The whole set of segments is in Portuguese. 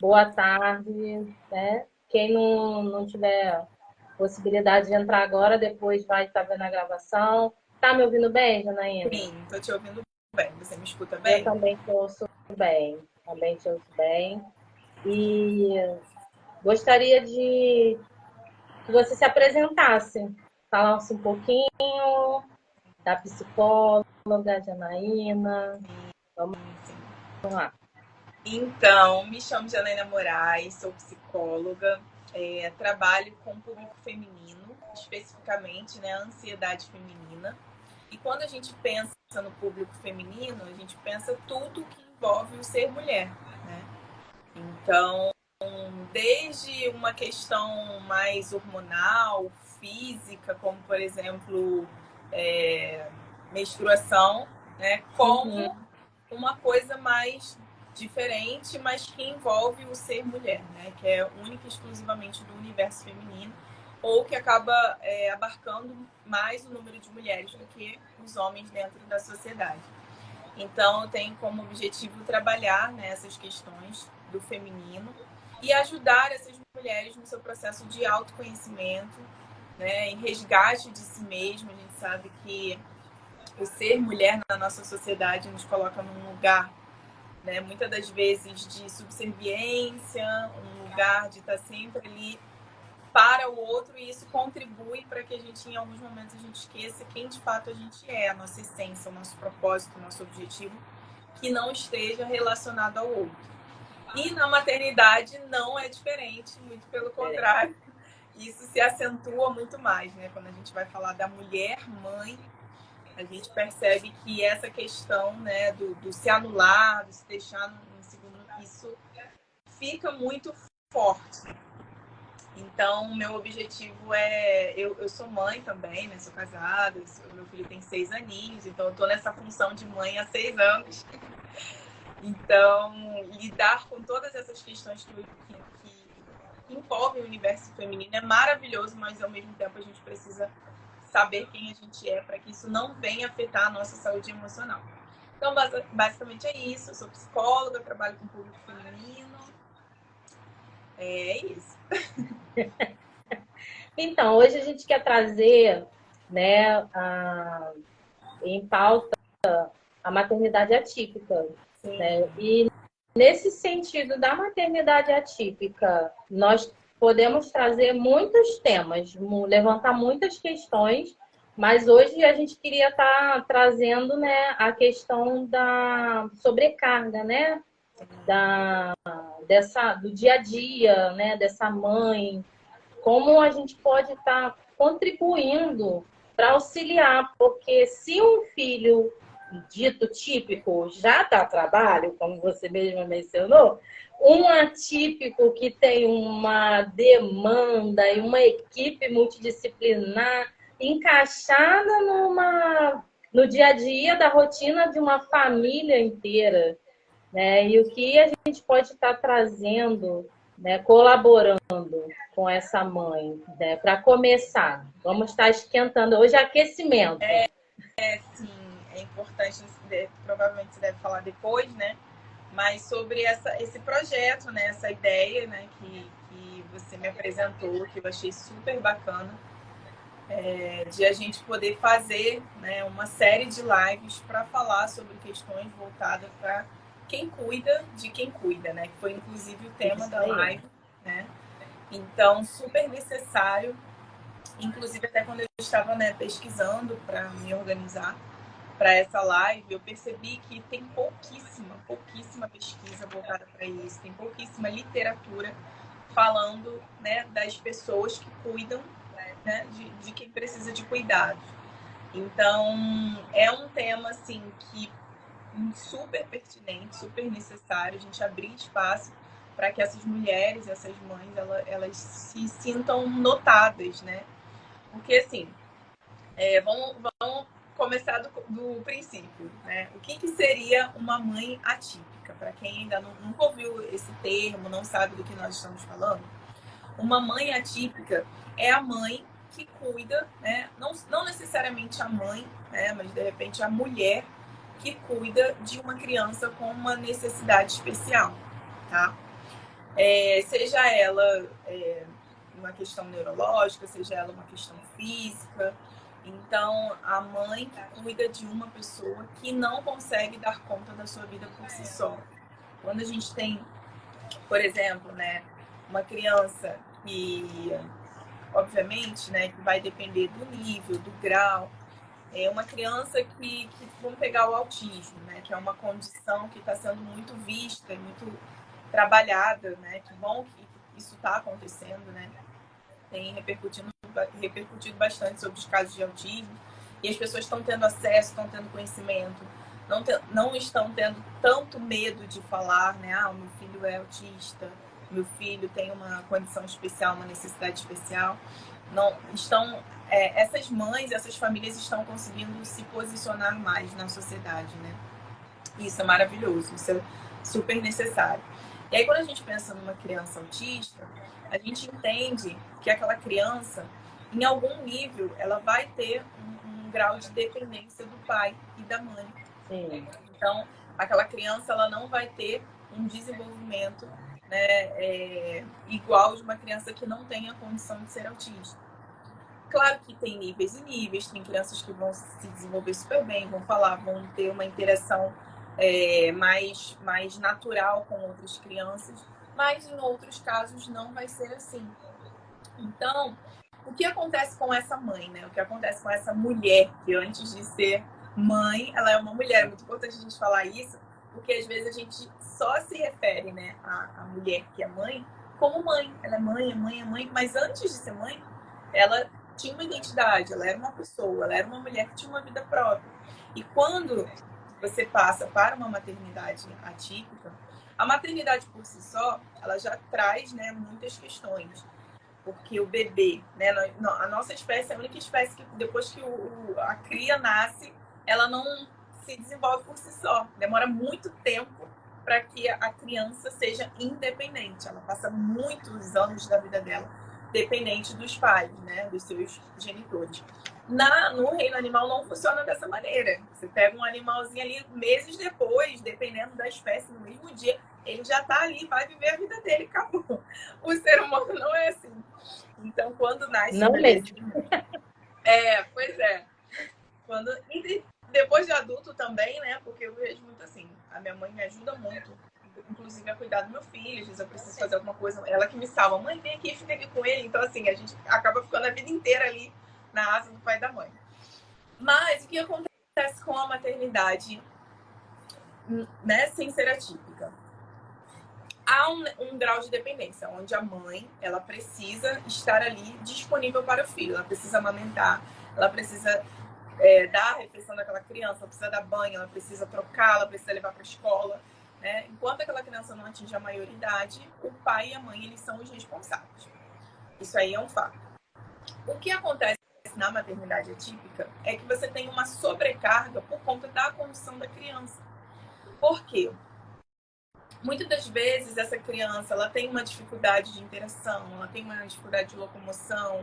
boa tarde, né? Quem não tiver possibilidade de entrar agora, depois vai estar vendo a gravação. Tá me ouvindo bem, Janaína? Sim, estou te ouvindo bem. Você me escuta Eu bem? também te ouço bem, também te ouço bem. E gostaria de que você se apresentasse, falasse um pouquinho da psicóloga Janaína. Vamos Sim. lá. Então, me chamo Janaína Moraes, sou psicóloga, trabalho com público feminino, especificamente, né, ansiedade feminina. E quando a gente pensa no público feminino, a gente pensa tudo que envolve o ser mulher, né? Então, desde uma questão mais hormonal, física, como por exemplo, menstruação, né? Como Uhum. uma coisa mais diferente, mas que envolve o ser mulher, né? Que é única e exclusivamente do universo feminino, ou que acaba abarcando mais o número de mulheres do que os homens dentro da sociedade. Então, eu tenho como objetivo trabalhar nessas questões do feminino e ajudar essas mulheres no seu processo de autoconhecimento, né, em resgate de si mesma. A gente sabe que o ser mulher na nossa sociedade nos coloca num lugar, né, muitas das vezes de subserviência, um lugar de estar sempre ali para o outro, e isso contribui para que a gente, em alguns momentos, a gente esqueça quem de fato a gente é, a nossa essência, o nosso propósito, o nosso objetivo, que não esteja relacionado ao outro. E na maternidade não é diferente, muito pelo contrário. Isso se acentua muito mais, né? Quando a gente vai falar da mulher mãe, a gente percebe que essa questão, né, do se anular, do se deixar no segundo, isso fica muito forte. Então, o meu objetivo é... Eu sou mãe também, né? Sou casada, meu filho tem 6 aninhos, então eu tô nessa função de mãe há 6 anos. Então, lidar com todas essas questões que envolvem o universo feminino é maravilhoso, mas ao mesmo tempo a gente precisa saber quem a gente é para que isso não venha afetar a nossa saúde emocional. Então, basicamente é isso. Eu sou psicóloga, trabalho com público feminino. É isso. Então, hoje a gente quer trazer, né, em pauta a maternidade atípica, né? Sim. E nesse sentido da maternidade atípica, nós podemos trazer muitos temas, levantar muitas questões, mas hoje a gente queria estar trazendo, né, a questão da sobrecarga, né, do dia a dia, né, dessa mãe, como a gente pode estar contribuindo para auxiliar, porque se um filho dito típico já dá trabalho, como você mesma mencionou, um atípico que tem uma demanda e uma equipe multidisciplinar encaixada no dia a dia da rotina de uma família inteira, né? E o que a gente pode estar trazendo, né, colaborando com essa mãe, né, para começar. Vamos estar esquentando hoje aquecimento. Sim, é importante, provavelmente você deve falar depois, né? Mas sobre esse projeto, né? Essa ideia, né? Que você me apresentou, que eu achei super bacana, de a gente poder fazer, né, uma série de lives para falar sobre questões voltadas para quem cuida de quem cuida, né? Que foi inclusive o tema Isso da aí. live, né? Então, super necessário. Inclusive, até quando eu estava, né, pesquisando para me organizar para essa live, eu percebi que tem pouquíssima pesquisa voltada para isso, tem pouquíssima literatura falando, né, das pessoas que cuidam, né, de quem precisa de cuidados. Então, é um tema, assim, que super pertinente, super necessário a gente abrir espaço para que essas mulheres, essas mães, elas se sintam notadas, né? Porque, assim, vamos começar do princípio, né? O que seria uma mãe atípica? Para quem ainda nunca ouviu esse termo, não sabe do que nós estamos falando, uma mãe atípica é a mãe que cuida, né? Não necessariamente a mãe, né? Mas de repente a mulher que cuida de uma criança com uma necessidade especial. tá? Seja ela uma questão neurológica, seja ela uma questão física. Então, a mãe que cuida de uma pessoa que não consegue dar conta da sua vida por si só. Quando a gente tem, por exemplo, né, uma criança que, obviamente, né, que vai depender do nível, do grau, uma criança que vamos pegar o autismo, né, que é uma condição que está sendo muito vista, muito trabalhada, né, que bom que isso está acontecendo, né, tem repercutido bastante sobre os casos de autismo, e as pessoas estão tendo acesso, estão tendo conhecimento, não estão tendo tanto medo de falar, né, o meu filho é autista, meu filho tem uma condição especial, uma necessidade especial. Não estão, essas mães, essas famílias estão conseguindo se posicionar mais na sociedade, né? Isso é maravilhoso, isso é super necessário. E aí, quando a gente pensa numa criança autista, a gente entende que aquela criança, em algum nível, ela vai ter um grau de dependência do pai e da mãe. Sim. Então, aquela criança, ela não vai ter um desenvolvimento, né, igual de uma criança que não tem a condição de ser autista. Claro que tem níveis e níveis, tem crianças que vão se desenvolver super bem, vão falar, vão ter uma interação mais natural com outras crianças, mas em outros casos não vai ser assim. Então, o que acontece com essa mãe, né? O que acontece com essa mulher que antes de ser mãe, ela é uma mulher. É muito importante a gente falar isso, porque às vezes a gente só se refere, né, à mulher que é mãe como mãe. Ela é mãe, é mãe, é mãe, mas antes de ser mãe, ela tinha uma identidade, ela era uma pessoa, ela era uma mulher que tinha uma vida própria. E quando você passa para uma maternidade atípica, a maternidade por si só, ela já traz, né, muitas questões. Porque o bebê, né, a nossa espécie é a única espécie que depois que a cria nasce, ela não se desenvolve por si só. Demora muito tempo para que a criança seja independente. Ela passa muitos anos da vida dela dependente dos pais, né, dos seus genitores. No reino animal não funciona dessa maneira. Você pega um animalzinho ali, meses depois, dependendo da espécie, no mesmo dia, ele já está ali, vai viver a vida dele, acabou. O ser humano não é assim. Então, quando nasce não um bebezinho... mesmo. Pois é. E depois de adulto também, né, porque eu vejo muito assim, a minha mãe me ajuda muito, inclusive a cuidar do meu filho, às vezes eu preciso fazer alguma coisa, ela que me salva, mãe, vem aqui, fica aqui com ele. Então, assim, a gente acaba ficando a vida inteira ali na asa do pai e da mãe. Mas o que acontece com a maternidade, né, sem ser atípica? Há um grau de dependência, onde a mãe, ela precisa estar ali disponível para o filho, ela precisa amamentar, ela precisa dar a refeição daquela criança, ela precisa dar banho, ela precisa trocar, ela precisa levar para a escola, né? Enquanto aquela criança não atinge a maioridade, o pai e a mãe, eles são os responsáveis. Isso aí é um fato. O que acontece na maternidade atípica é que você tem uma sobrecarga por conta da condição da criança. Por quê? Muitas das vezes essa criança, ela tem uma dificuldade de interação, ela tem uma dificuldade de locomoção,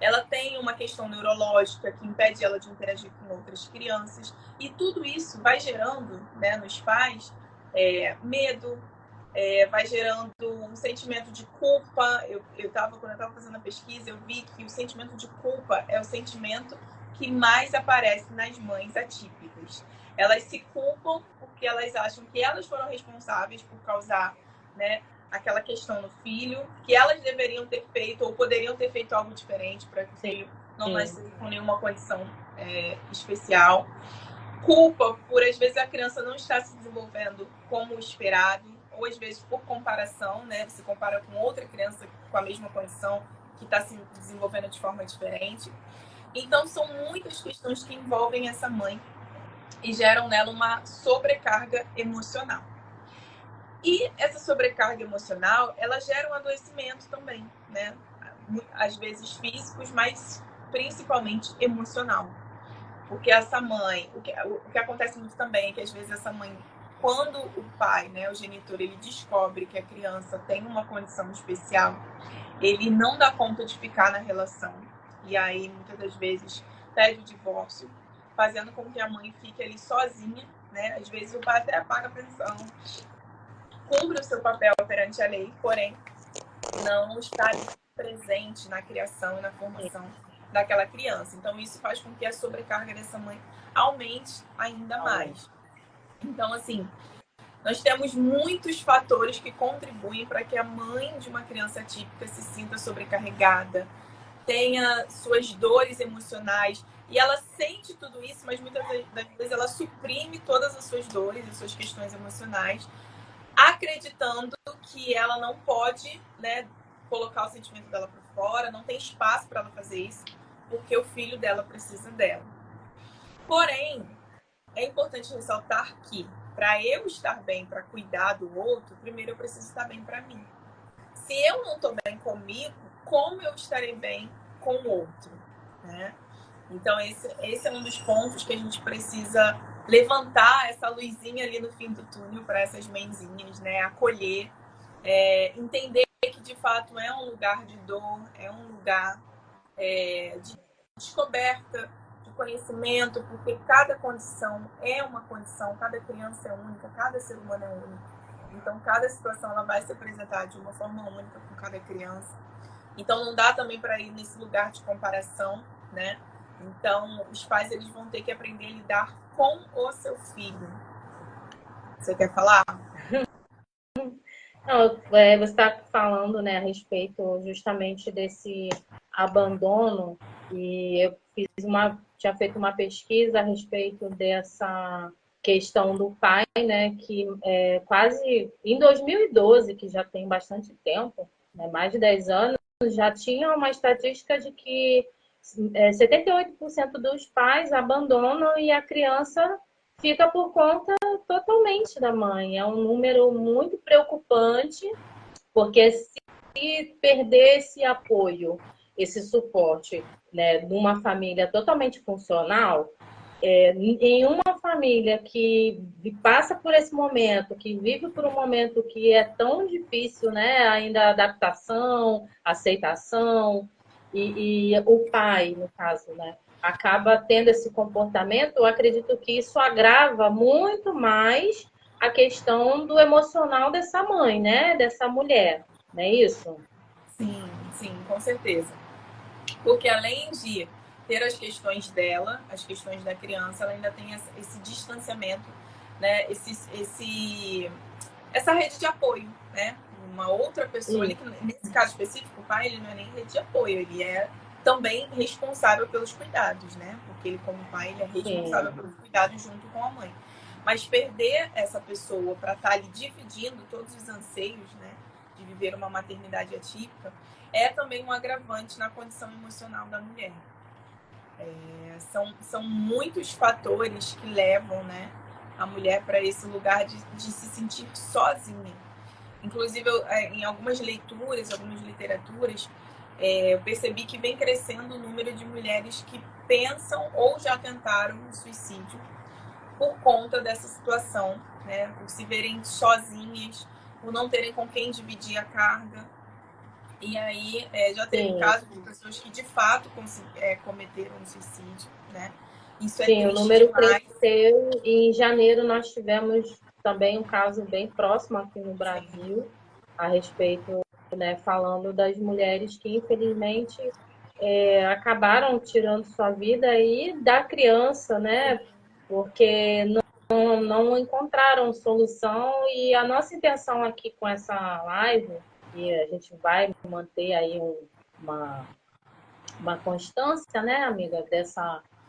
ela tem uma questão neurológica que impede ela de interagir com outras crianças, e tudo isso vai gerando, né, nos pais medo, vai gerando um sentimento de culpa. Quando eu estava fazendo a pesquisa, eu vi que o sentimento de culpa é o sentimento que mais aparece nas mães atípicas. Elas se culpam porque elas acham que elas foram responsáveis por causar, né, aquela questão no filho, que elas deveriam ter feito ou poderiam ter feito algo diferente para que o filho não nascesse com nenhuma condição especial. Culpa por, às vezes, a criança não estar se desenvolvendo como esperado, ou às vezes por comparação, né? Você compara com outra criança com a mesma condição que está se desenvolvendo de forma diferente. Então, são muitas questões que envolvem essa mãe e geram nela uma sobrecarga emocional. E essa sobrecarga emocional, ela gera um adoecimento também, né? Às vezes físicos, mas principalmente emocional. Porque essa mãe, o que acontece muito também é que às vezes essa mãe, quando o pai, né, o genitor, ele descobre que a criança tem uma condição especial, ele não dá conta de ficar na relação. E aí, muitas das vezes, pede o divórcio, fazendo com que a mãe fique ali sozinha, né? Às vezes o pai até paga a pensão, cumpre o seu papel perante a lei, porém não está presente na criação e na formação daquela criança. Então, isso faz com que a sobrecarga dessa mãe aumente ainda mais. Então, assim, nós temos muitos fatores que contribuem para que a mãe de uma criança atípica se sinta sobrecarregada, tenha suas dores emocionais, e ela sente tudo isso, mas muitas das vezes ela suprime todas as suas dores, as suas questões emocionais, acreditando que ela não pode, né, colocar o sentimento dela para fora, não tem espaço para ela fazer isso, porque o filho dela precisa dela. Porém, é importante ressaltar que, para eu estar bem, para cuidar do outro, primeiro eu preciso estar bem para mim. Se eu não estou bem comigo, como eu estarei bem com o outro, né? Então, esse é um dos pontos que a gente precisa levantar essa luzinha ali no fim do túnel para essas mãezinhas, né? Acolher, entender que, de fato, é um lugar de dor, é um lugar de descoberta, de conhecimento, porque cada condição é uma condição, cada criança é única, cada ser humano é único. Então, cada situação ela vai se apresentar de uma forma única com cada criança. Então, não dá também para ir nesse lugar de comparação, né? Então, os pais eles vão ter que aprender a lidar com o seu filho. Você quer falar? Não, você está falando, né, a respeito justamente desse abandono, e eu tinha feito uma pesquisa a respeito dessa questão do pai, né, que quase em 2012, que já tem bastante tempo, né, mais de 10 anos, já tinha uma estatística de que 78% dos pais abandonam e a criança fica por conta totalmente da mãe. É um número muito preocupante, porque se perder esse apoio, esse suporte, né, de uma família totalmente funcional, em uma família que passa por esse momento, que vive por um momento que é tão difícil, né, ainda a adaptação, aceitação, e o pai, no caso, né, acaba tendo esse comportamento, eu acredito que isso agrava muito mais a questão do emocional dessa mãe, né, dessa mulher, não é isso? Sim, sim, com certeza. Porque além de ter as questões dela, as questões da criança, ela ainda tem esse distanciamento, né? Essa rede de apoio, né? Uma outra pessoa, ele, nesse caso específico, o pai, ele não é nem rede de apoio, ele é também responsável pelos cuidados, né? Porque ele, como pai, ele é responsável pelos cuidados junto com a mãe. Mas perder essa pessoa para estar ali dividindo todos os anseios, né? De viver uma maternidade atípica, é também um agravante na condição emocional da mulher. São muitos fatores que levam, né, a mulher para esse lugar de se sentir sozinha. Inclusive, em algumas leituras, algumas literaturas, eu percebi que vem crescendo o número de mulheres que pensam ou já tentaram o suicídio por conta dessa situação, né, por se verem sozinhas, por não terem com quem dividir a carga. E aí, já teve casos de pessoas que, de fato, cometeram um suicídio, né? Isso é Sim, o triste número demais. cresceu e em janeiro nós tivemos também um caso bem próximo aqui no Brasil, a respeito, né, falando das mulheres que, infelizmente, acabaram tirando sua vida e da criança, né? Porque não encontraram solução, e a nossa intenção aqui com essa live, e a gente vai manter aí uma constância, né, amiga,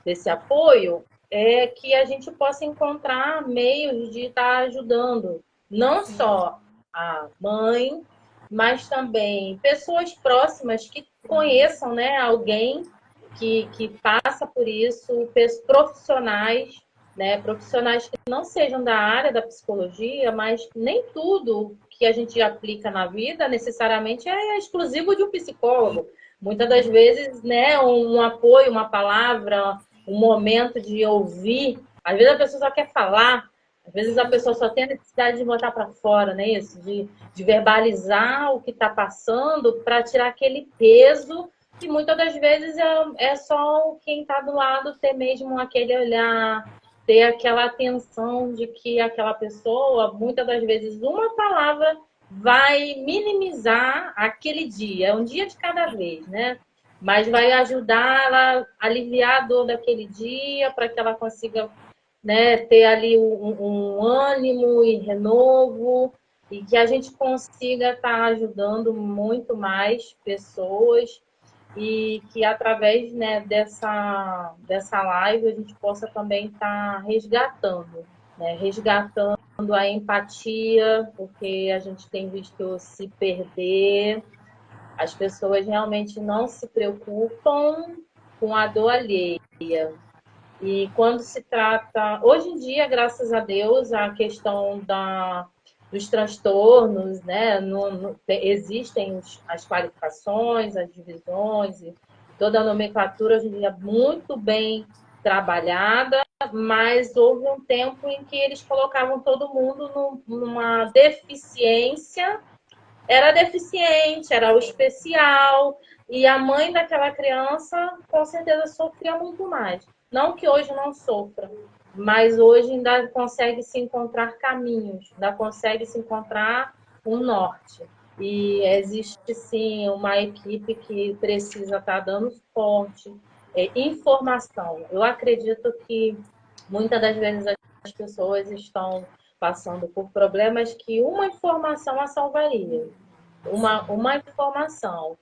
desse apoio, é que a gente possa encontrar meios de estar ajudando não só a mãe, mas também pessoas próximas que conheçam, né, alguém que passa por isso, profissionais, né, profissionais que não sejam da área da psicologia, mas nem tudo que a gente aplica na vida necessariamente é exclusivo de um psicólogo. Muitas das vezes, né, um apoio, uma palavra, um momento de ouvir. Às vezes a pessoa só quer falar, às vezes a pessoa só tem a necessidade de botar para fora, né? Isso, de verbalizar o que está passando para tirar aquele peso, que muitas das vezes é só quem está do lado ter mesmo aquele olhar, ter aquela atenção de que aquela pessoa, muitas das vezes, uma palavra vai minimizar aquele dia. É um dia de cada vez, né? Mas vai ajudar ela a aliviar a dor daquele dia para que ela consiga, né, ter ali um ânimo e renovo e que a gente consiga estar ajudando muito mais pessoas e que através, né, dessa live a gente possa também estar resgatando, né, resgatando a empatia, porque a gente tem visto se perder, as pessoas realmente não se preocupam com a dor alheia. E quando se trata, hoje em dia, graças a Deus, a questão dos transtornos, né? Existem as qualificações, as divisões, e toda a nomenclatura hoje em dia muito bem trabalhada, mas houve um tempo em que eles colocavam todo mundo numa deficiência, era deficiente, era o especial, e a mãe daquela criança com certeza sofria muito mais. Não que hoje não sofra, mas hoje ainda consegue se encontrar caminhos, ainda consegue se encontrar um norte. E existe sim uma equipe que precisa estar dando suporte, informação. Eu acredito que muitas das vezes as pessoas estão passando por problemas que uma informação a salvaria. Uma informação.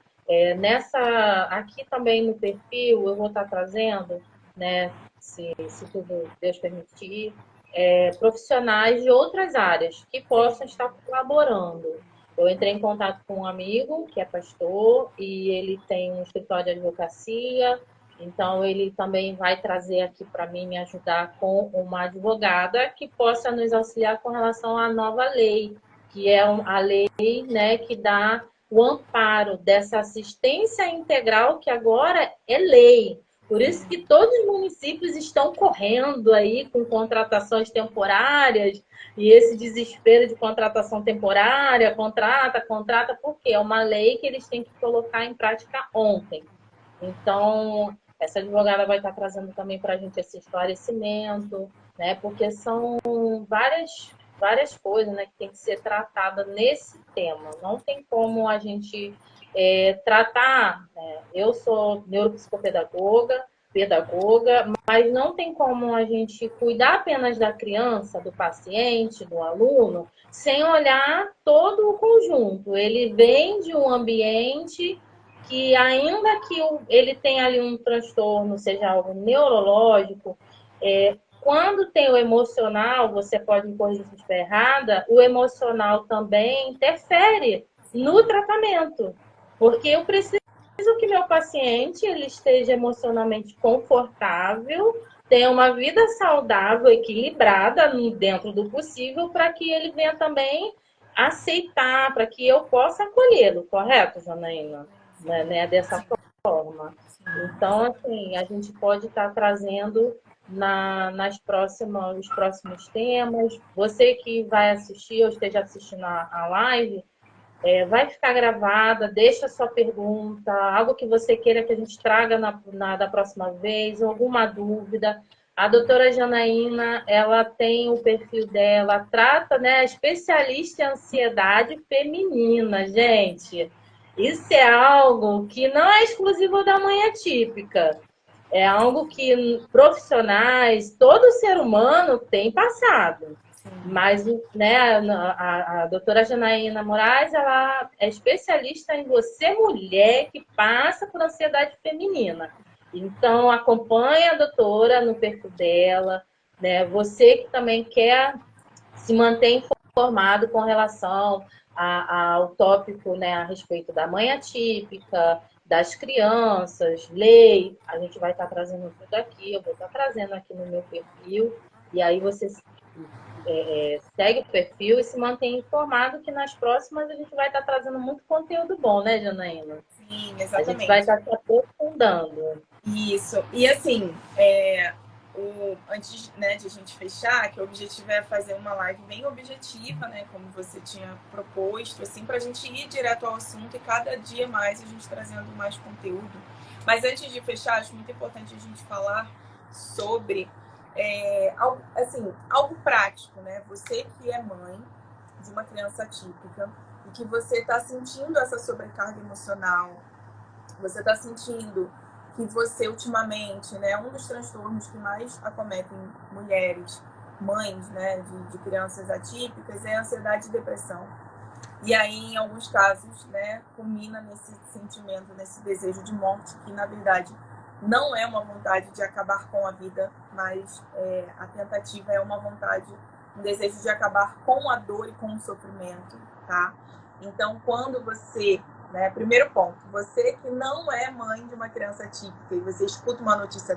Aqui também no perfil, eu vou estar trazendo, né, se tudo Deus permitir, profissionais de outras áreas que possam estar colaborando. Eu entrei em contato com um amigo que é pastor e ele tem um escritório de advocacia, então ele também vai trazer aqui para mim me ajudar com uma advogada que possa nos auxiliar com relação à nova lei, que é a lei, né, que dá o amparo dessa assistência integral que agora é lei. Por isso que todos os municípios estão correndo aí com contratações temporárias e esse desespero de contratação temporária, contrata, porque é uma lei que eles têm que colocar em prática ontem. Então, essa advogada vai estar trazendo também para a gente esse esclarecimento, né? Porque são várias coisas, né, que tem que ser tratada nesse tema. Não tem como a gente tratar, né? Eu sou neuropsicopedagoga, mas não tem como a gente cuidar apenas da criança, do paciente, do aluno, sem olhar todo o conjunto. Ele vem de um ambiente que, ainda que ele tenha ali um transtorno, seja algo neurológico, quando tem o emocional, você pode me corrigir se estiver errada, o emocional também interfere no tratamento. Porque eu preciso que meu paciente ele esteja emocionalmente confortável, tenha uma vida saudável, equilibrada dentro do possível, para que ele venha também aceitar, para que eu possa acolhê-lo, correto, Janaína? Né? Dessa forma. Então, assim, a gente pode estar trazendo nos próximos temas. Você que vai assistir ou esteja assistindo a live, vai ficar gravada, deixa sua pergunta, algo que você queira que a gente traga da próxima vez, alguma dúvida. A doutora Janaína, ela tem o perfil dela, trata, né, especialista em ansiedade feminina, gente. Isso é algo que não é exclusivo da mãe atípica. É algo que profissionais, todo ser humano tem passado. Mas, né, a doutora Janaína Moraes, ela é especialista em você, mulher, que passa por ansiedade feminina. Então, acompanhe a doutora no perfil dela, né? Você que também quer se manter informado com relação ao tópico, né, a respeito da mãe atípica, das crianças, lei, a gente vai estar trazendo tudo aqui, eu vou estar trazendo aqui no meu perfil, e aí você segue o perfil e se mantém informado que nas próximas a gente vai estar trazendo muito conteúdo bom, né, Janaína? Sim, A gente exatamente. vai estar se aprofundando. Isso. E assim, antes, né, de a gente fechar, que o objetivo é fazer uma live bem objetiva, né, como você tinha proposto, assim, para a gente ir direto ao assunto e cada dia mais a gente trazendo mais conteúdo. Mas antes de fechar, acho muito importante a gente falar sobre algo prático, né? Você que é mãe de uma criança atípica e que você está sentindo essa sobrecarga emocional, você está sentindo que você, ultimamente, né, um dos transtornos que mais acometem mulheres, mães, né, de crianças atípicas é a ansiedade e depressão. E aí, em alguns casos, né, culmina nesse sentimento, nesse desejo de morte, que, na verdade, não é uma vontade de acabar com a vida, mas a tentativa é uma vontade, um desejo de acabar com a dor e com o sofrimento, tá? Então, quando você, né, primeiro ponto, você que não é mãe de uma criança atípica e você escuta uma notícia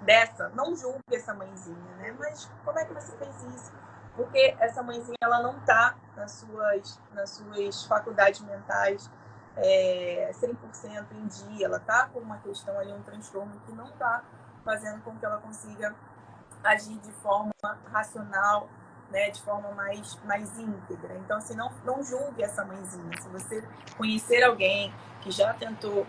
dessa, não julgue essa mãezinha, né? Mas como é que você fez isso? Porque essa mãezinha, ela não está nas suas faculdades mentais 100% em dia, ela está com uma questão ali, um transtorno que não está fazendo com que ela consiga agir de forma racional, né, de forma mais íntegra. Então, assim, não julgue essa mãezinha. Se você conhecer alguém que já tentou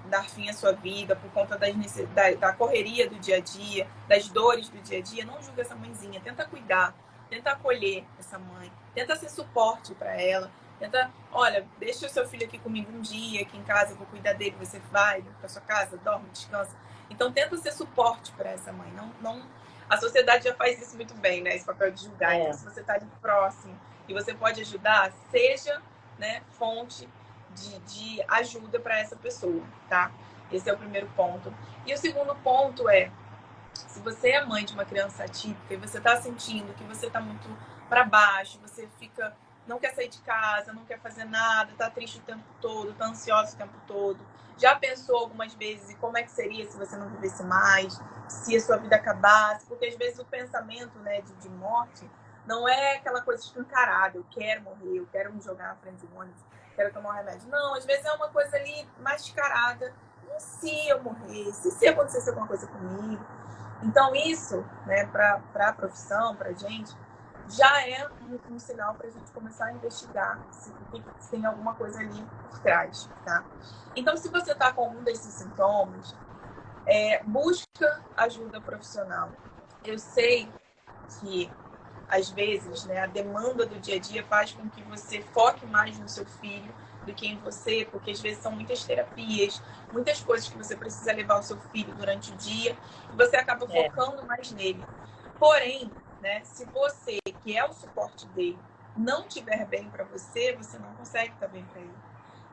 dar fim à sua vida por conta da correria do dia a dia, das dores do dia a dia, não julgue essa mãezinha. Tenta cuidar, tenta acolher essa mãe, tenta ser suporte para ela. Tenta, olha, deixa o seu filho aqui comigo um dia, aqui em casa, eu vou cuidar dele, você vai para sua casa, dorme, descansa. Então, tenta ser suporte para essa mãe. Não, a sociedade já faz isso muito bem, né? Esse papel de julgar. Então, se você está ali próximo e você pode ajudar, seja, né, fonte de ajuda para essa pessoa, tá? Esse é o primeiro ponto. E o segundo ponto é, se você é mãe de uma criança atípica e você está sentindo que você está muito para baixo, você não quer sair de casa, não quer fazer nada, está triste o tempo todo, está ansiosa o tempo todo, já pensou algumas vezes em como é que seria se você não vivesse mais, se a sua vida acabasse? Porque às vezes o pensamento, né, de morte não é aquela coisa escancarada, eu quero morrer, eu quero me jogar na frente de um ônibus, quero tomar um remédio. Não, às vezes é uma coisa ali mascarada. E se eu morresse? Se acontecesse alguma coisa comigo? Então, isso, né, para a profissão, para a gente, já é um sinal para a gente começar a investigar se tem alguma coisa ali por trás, tá? Então, se você está com um desses sintomas, busca ajuda profissional. Eu sei que, às vezes, né, a demanda do dia a dia faz com que você foque mais no seu filho do que em você, porque às vezes são muitas terapias, muitas coisas que você precisa levar ao seu filho durante o dia, e você acaba focando mais nele. Porém, né, se você, que é o suporte dele, não estiver bem para você, você não consegue estar bem para ele.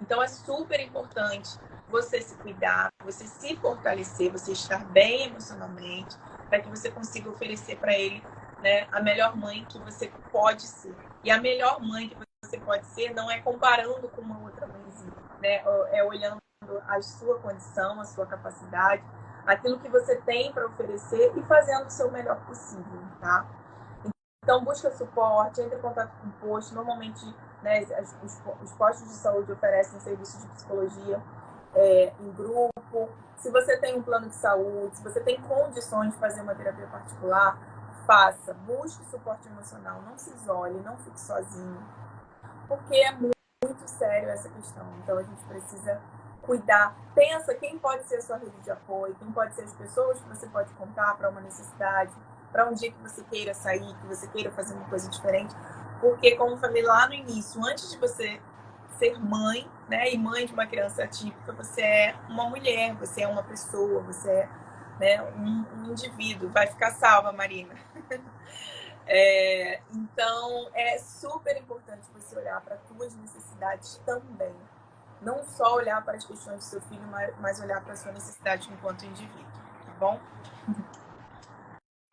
Então, é super importante você se cuidar, você se fortalecer, você estar bem emocionalmente, para que você consiga oferecer para ele, né, a melhor mãe que você pode ser. E a melhor mãe que você pode ser não é comparando com uma outra mãezinha, né? É olhando a sua condição, a sua capacidade, aquilo que você tem para oferecer e fazendo o seu melhor possível, tá? Então, busca suporte, entre em contato com o posto. Normalmente, né, os postos de saúde oferecem serviços de psicologia em grupo. Se você tem um plano de saúde, se você tem condições de fazer uma terapia particular, faça. Busque suporte emocional. Não se isole, não fique sozinho. Porque é muito sério essa questão. Então, a gente precisa cuidar. Pensa quem pode ser a sua rede de apoio, quem pode ser as pessoas que você pode contar para uma necessidade, para um dia que você queira sair, que você queira fazer uma coisa diferente. Porque, como eu falei lá no início, antes de você ser mãe, né, e mãe de uma criança atípica, você é uma mulher, você é uma pessoa, você é, né, um indivíduo. Vai ficar salva, Marina. Então, é super importante você olhar para as suas necessidades também. Não só olhar para as questões do seu filho, mas olhar para a sua necessidade enquanto indivíduo, tá bom?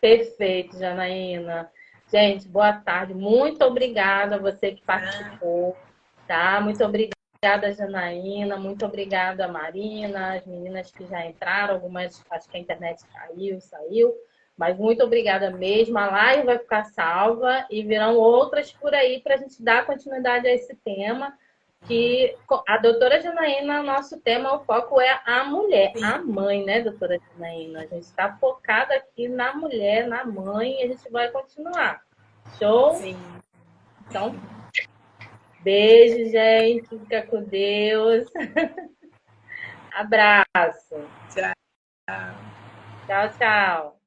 Perfeito, Janaína. Gente, boa tarde. Muito obrigada a você que participou, tá? Muito obrigada, Janaína. Muito obrigada, Marina, as meninas que já entraram. Algumas, acho que a internet saiu. Mas muito obrigada mesmo. A live vai ficar salva e virão outras por aí para a gente dar continuidade a esse tema. Que a doutora Janaína, nosso tema, o foco é a mulher, sim, a mãe, né, doutora Janaína? A gente está focada aqui na mulher, na mãe, e a gente vai continuar. Show? Sim. Então, beijo, gente. Fica com Deus. Abraço. Tchau. Tchau, tchau.